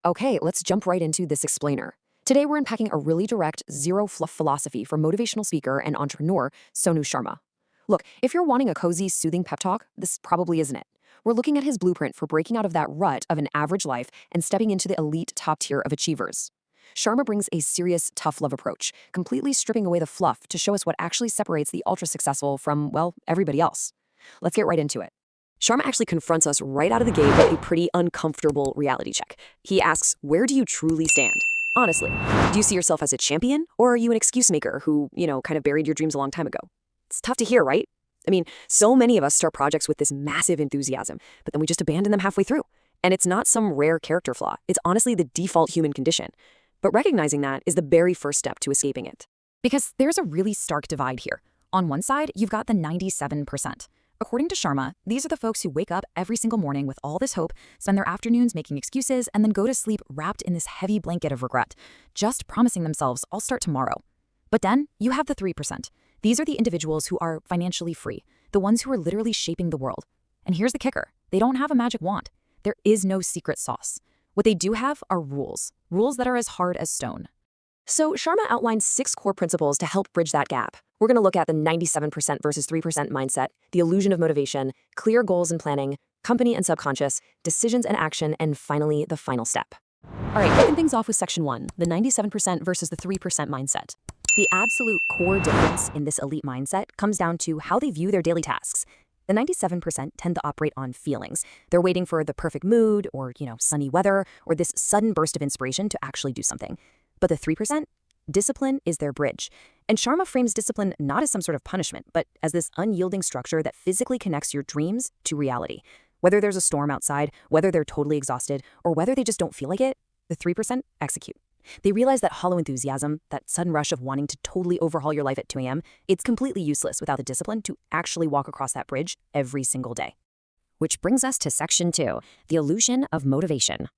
Okay, let's jump right into this explainer. Today, we're unpacking a really direct, zero fluff philosophy from motivational speaker and entrepreneur Sonu Sharma. Look, if you're wanting a cozy, soothing pep talk, this probably isn't it. We're looking at his blueprint for breaking out of that rut of an average life and stepping into the elite top tier of achievers. Sharma brings a serious, tough love approach, completely stripping away the fluff to show us what actually separates the ultra successful from, well, everybody else. Let's get right into it. Sharma actually confronts us right out of the gate with a pretty uncomfortable reality check. He asks, where do you truly stand? Honestly, do you see yourself as a champion, or are you an excuse maker who, kind of buried your dreams a long time ago? It's tough to hear, right? I mean, so many of us start projects with this massive enthusiasm, but then we just abandon them halfway through. And it's not some rare character flaw. It's honestly the default human condition. But recognizing that is the very first step to escaping it. Because there's a really stark divide here. On one side, you've got the 97%. According to Sharma, these are the folks who wake up every single morning with all this hope, spend their afternoons making excuses, and then go to sleep wrapped in this heavy blanket of regret, just promising themselves, I'll start tomorrow. But then you have the 3%. These are the individuals who are financially free, the ones who are literally shaping the world. And here's the kicker. They don't have a magic wand. There is no secret sauce. What they do have are rules that are as hard as stone. So Sharma outlines 6 core principles to help bridge that gap. We're going to look at the 97% versus 3% mindset, the illusion of motivation, clear goals and planning, company and subconscious, decisions and action, and finally, the final step. All right, kicking things off with section 1, the 97% versus the 3% mindset. The absolute core difference in this elite mindset comes down to how they view their daily tasks. The 97% tend to operate on feelings. They're waiting for the perfect mood or, sunny weather or this sudden burst of inspiration to actually do something. But the 3%? Discipline is their bridge. And Sharma frames discipline not as some sort of punishment, but as this unyielding structure that physically connects your dreams to reality. Whether there's a storm outside, whether they're totally exhausted, or whether they just don't feel like it, the 3% execute. They realize that hollow enthusiasm, that sudden rush of wanting to totally overhaul your life at 2 a.m., it's completely useless without the discipline to actually walk across that bridge every single day. Which brings us to section 2, the illusion of motivation.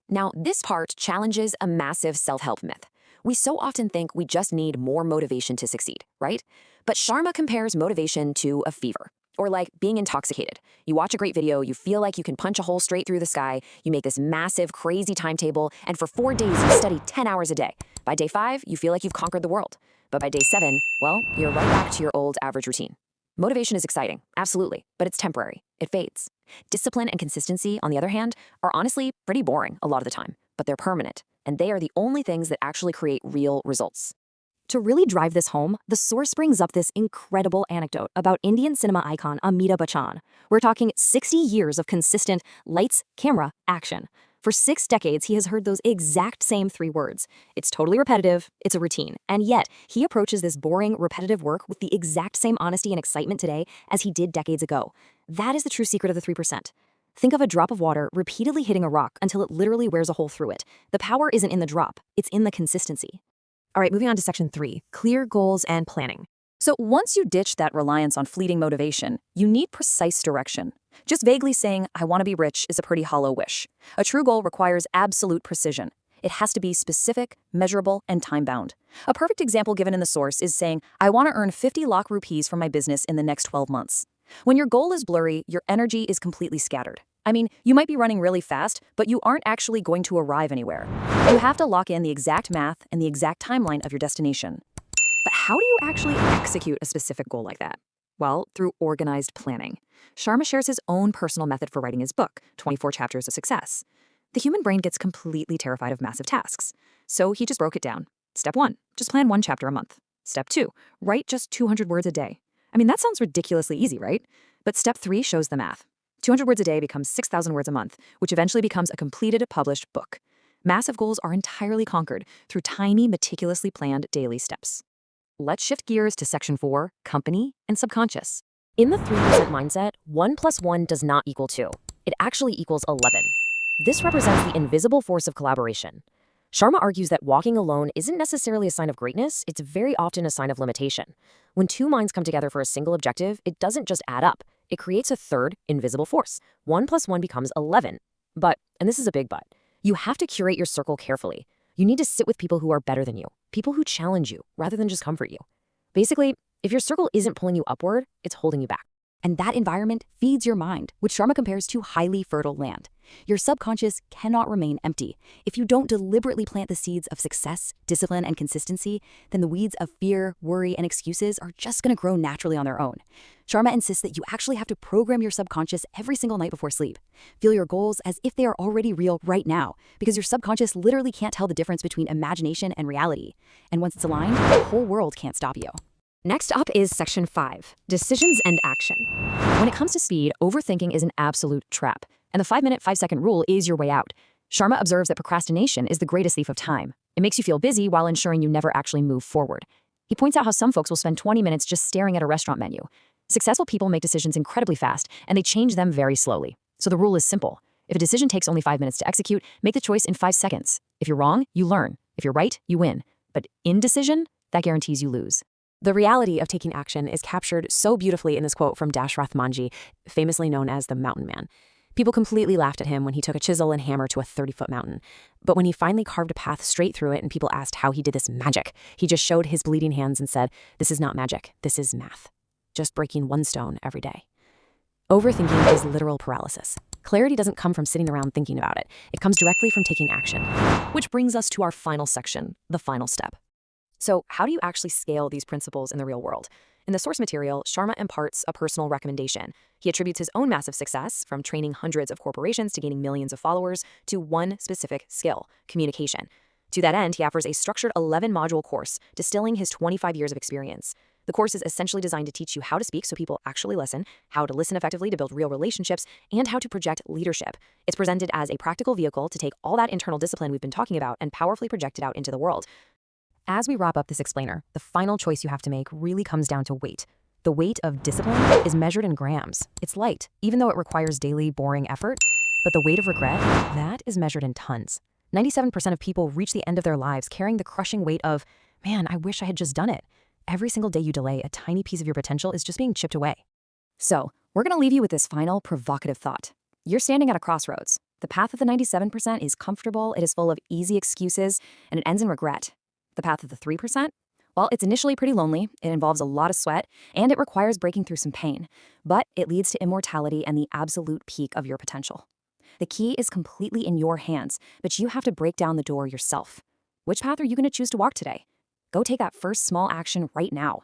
Now, this part challenges a massive self-help myth. We so often think we just need more motivation to succeed, right? But Sharma compares motivation to a fever, or like being intoxicated. You watch a great video, you feel like you can punch a hole straight through the sky, you make this massive, crazy timetable, and for 4 days you study 10 hours a day. By day 5, you feel like you've conquered the world. But by day 7, well, you're right back to your old average routine. Motivation is exciting, absolutely, but it's temporary. It fades. Discipline and consistency, on the other hand, are honestly pretty boring a lot of the time, but they're permanent, and they are the only things that actually create real results. To really drive this home, the source brings up this incredible anecdote about Indian cinema icon Amitabh Bachchan. We're talking 60 years of consistent lights, camera, action. For 6 decades, he has heard those exact same 3 words. It's totally repetitive, it's a routine, and yet he approaches this boring, repetitive work with the exact same honesty and excitement today as he did decades ago. That is the true secret of the 3%. Think of a drop of water repeatedly hitting a rock until it literally wears a hole through it. The power isn't in the drop, it's in the consistency. All right, moving on to section 3, clear goals and planning. So once you ditch that reliance on fleeting motivation, you need precise direction. Just vaguely saying, I want to be rich is a pretty hollow wish. A true goal requires absolute precision. It has to be specific, measurable, and time-bound. A perfect example given in the source is saying, I want to earn 50 lakh rupees from my business in the next 12 months. When your goal is blurry, your energy is completely scattered. I mean, you might be running really fast, but you aren't actually going to arrive anywhere. You have to lock in the exact math and the exact timeline of your destination. But how do you actually execute a specific goal like that? Well, through organized planning. Sharma shares his own personal method for writing his book, 24 Chapters of Success. The human brain gets completely terrified of massive tasks. So he just broke it down. Step 1, just plan 1 chapter a month. Step 2, write just 200 words a day. I mean, that sounds ridiculously easy, right? But step 3 shows the math. 200 words a day becomes 6,000 words a month, which eventually becomes a completed, published book. Massive goals are entirely conquered through tiny, meticulously planned daily steps. Let's shift gears to section 4, company and subconscious. In the 3% mindset, 1 plus 1 does not equal 2. It actually equals 11. This represents the invisible force of collaboration. Sharma argues that walking alone isn't necessarily a sign of greatness, it's very often a sign of limitation. When 2 minds come together for a single objective, it doesn't just add up. It creates a third, invisible force. 1 plus 1 becomes 11. But, and this is a big but, you have to curate your circle carefully. You need to sit with people who are better than you, people who challenge you, rather than just comfort you. Basically, if your circle isn't pulling you upward, it's holding you back. And that environment feeds your mind, which Sharma compares to highly fertile land. Your subconscious cannot remain empty. If you don't deliberately plant the seeds of success, discipline, and consistency, then the weeds of fear, worry, and excuses are just going to grow naturally on their own. Sharma insists that you actually have to program your subconscious every single night before sleep. Feel your goals as if they are already real right now, because your subconscious literally can't tell the difference between imagination and reality. And once it's aligned, the whole world can't stop you. Next up is Section 5, Decisions and Action. When it comes to speed, overthinking is an absolute trap, and the 5-minute, 5-second rule is your way out. Sharma observes that procrastination is the greatest thief of time. It makes you feel busy while ensuring you never actually move forward. He points out how some folks will spend 20 minutes just staring at a restaurant menu. Successful people make decisions incredibly fast, and they change them very slowly. So the rule is simple. If a decision takes only 5 minutes to execute, make the choice in 5 seconds. If you're wrong, you learn. If you're right, you win. But indecision, that guarantees you lose. The reality of taking action is captured so beautifully in this quote from Dashrath Manji, famously known as the Mountain Man. People completely laughed at him when he took a chisel and hammer to a 30-foot mountain. But when he finally carved a path straight through it and people asked how he did this magic, he just showed his bleeding hands and said, "This is not magic, this is math. Just breaking one stone every day." Overthinking is literal paralysis. Clarity doesn't come from sitting around thinking about it. It comes directly from taking action. Which brings us to our final section, the final step. So how do you actually scale these principles in the real world? In the source material, Sharma imparts a personal recommendation. He attributes his own massive success, from training hundreds of corporations to gaining millions of followers, to one specific skill: communication. To that end, he offers a structured 11-module course, distilling his 25 years of experience. The course is essentially designed to teach you how to speak so people actually listen, how to listen effectively to build real relationships, and how to project leadership. It's presented as a practical vehicle to take all that internal discipline we've been talking about and powerfully project it out into the world. As we wrap up this explainer, the final choice you have to make really comes down to weight. The weight of discipline is measured in grams. It's light, even though it requires daily, boring effort. But the weight of regret, that is measured in tons. 97% of people reach the end of their lives carrying the crushing weight of, "Man, I wish I had just done it." Every single day you delay, a tiny piece of your potential is just being chipped away. So, we're going to leave you with this final provocative thought. You're standing at a crossroads. The path of the 97% is comfortable, it is full of easy excuses, and it ends in regret. The path of the 3%? Well, it's initially pretty lonely, it involves a lot of sweat, and it requires breaking through some pain. But it leads to immortality and the absolute peak of your potential. The key is completely in your hands, but you have to break down the door yourself. Which path are you going to choose to walk today? Go take that first small action right now.